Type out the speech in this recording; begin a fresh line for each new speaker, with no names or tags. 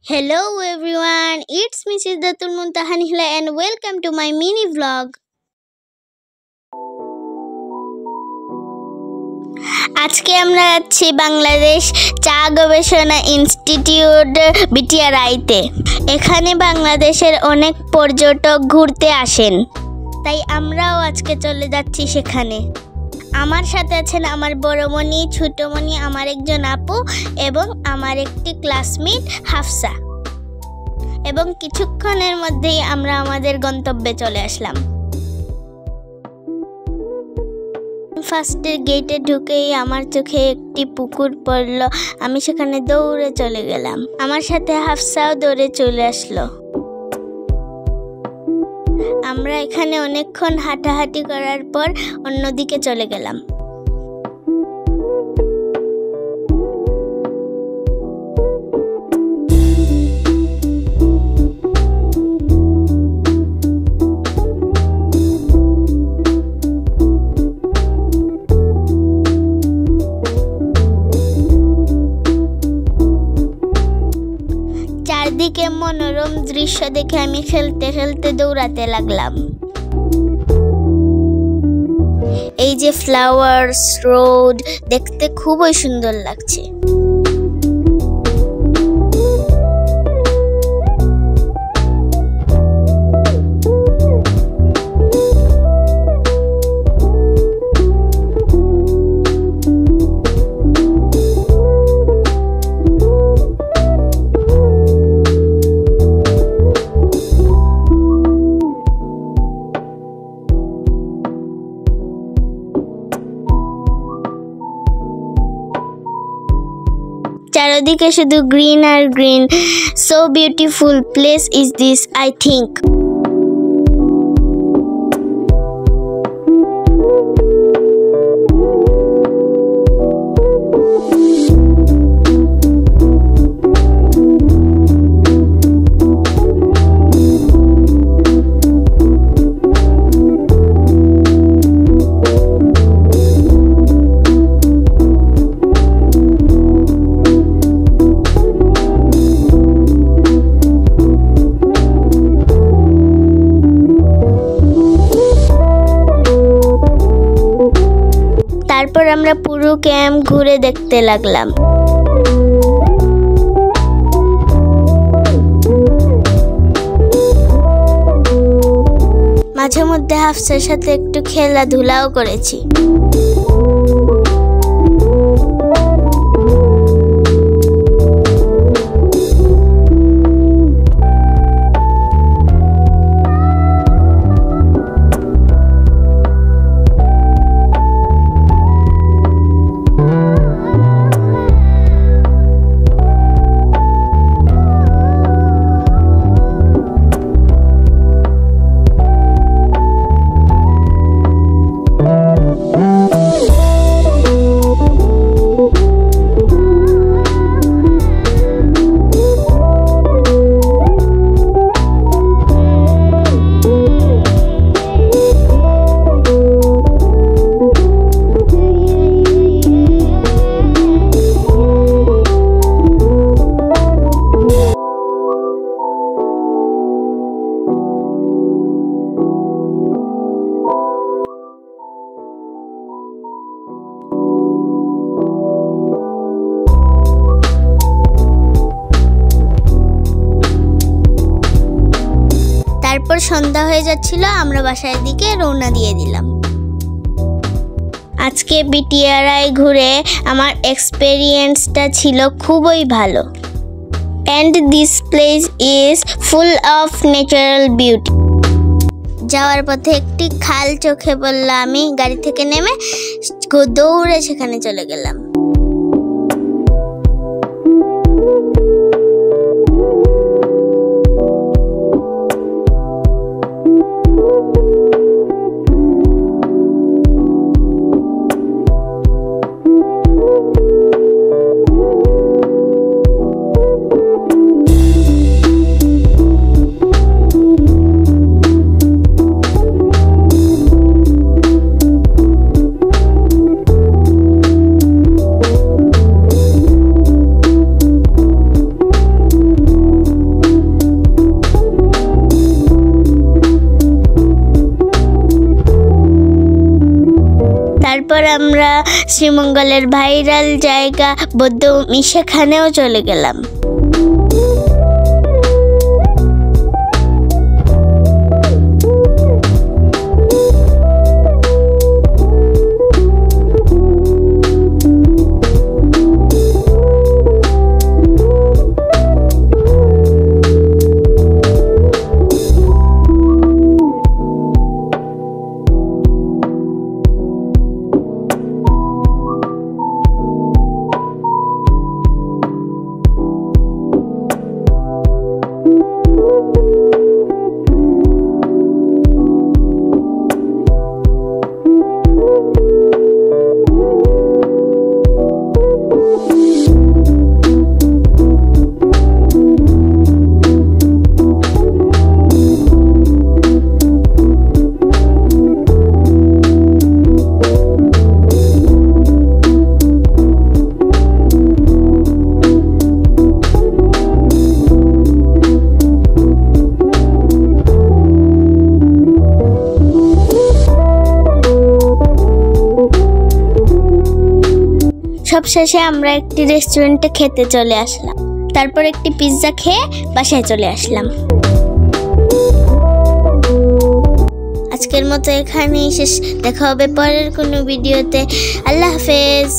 Hello everyone, it's Mrs. Datul Muntahan Hila and welcome to my mini vlog. আজকে আমরা যাচ্ছি বাংলাদেশ চা গবেষণা ইনস্টিটিউট বিটিআরআইতে। এখানে বাংলাদেশের অনেক পর্যটক ঘুরতে আসেন, তাই আমরাও আজকে চলে যাচ্ছি সেখানে। আমার সাথে আছেন আমার বড়মণি, ছোটমণি, আমার একজন আপু এবং আমার একটি ক্লাসমেট হাফসা। এবং কিছুক্ষণের মধ্যেই আমরা আমাদের গন্তব্যে চলে আসলাম। ফার্স্টের গেটে ঢুকেই আমার চোখে একটি পুকুর পড়ল। আমি সেখানে দৌড়ে চলে গেলাম। আমার সাথে হাফসাও দৌড়ে চলে আসলো। আমরা এখানে অনেকক্ষণ হাঁটাহাঁটি করার পর অন্যদিকে চলে গেলাম। চারদিকে মনোরম দৃশ্য দেখে আমি খেলতে খেলতে দৌড়াতে লাগলাম। এই যে ফ্লাওয়ার্স রোড দেখতে খুবই সুন্দর লাগছে। চারিদিকে শুধু গ্রিন আর green. So beautiful place is this, I think. তারপর আমরা পুরো ক্যাম্প ঘুরে দেখতে লাগলাম। মাঝে মধ্যে হাফসার সাথে একটু খেলাধুলাও করেছি। তারপর সন্ধ্যা হয়ে যাচ্ছিল, আমরা বাসার দিকে রওনা দিয়ে দিলাম। আজকে বিটিআরআই ঘুরে আমার এক্সপেরিয়েন্সটা ছিল খুবই ভালো। And this place is full of natural beauty. যাওয়ার পথে একটি খাল চোখে পড়ল। আমি গাড়ি থেকে নেমে দৌড়ে সেখানে চলে গেলাম। তারপর আমরা শ্রীমঙ্গলের ভাইরাল জায়গা বৌদ্ধভূমি সেখানেও চলে গেলাম। সবশেষে আমরা একটি রেস্টুরেন্টে খেতে চলে আসলাম, তারপর একটি পিৎজা খেয়ে বাসায় চলে আসলাম। আজকের মতো এখানেই শেষ, দেখা হবে পরের কোনো ভিডিওতে। আল্লাহ হাফেজ।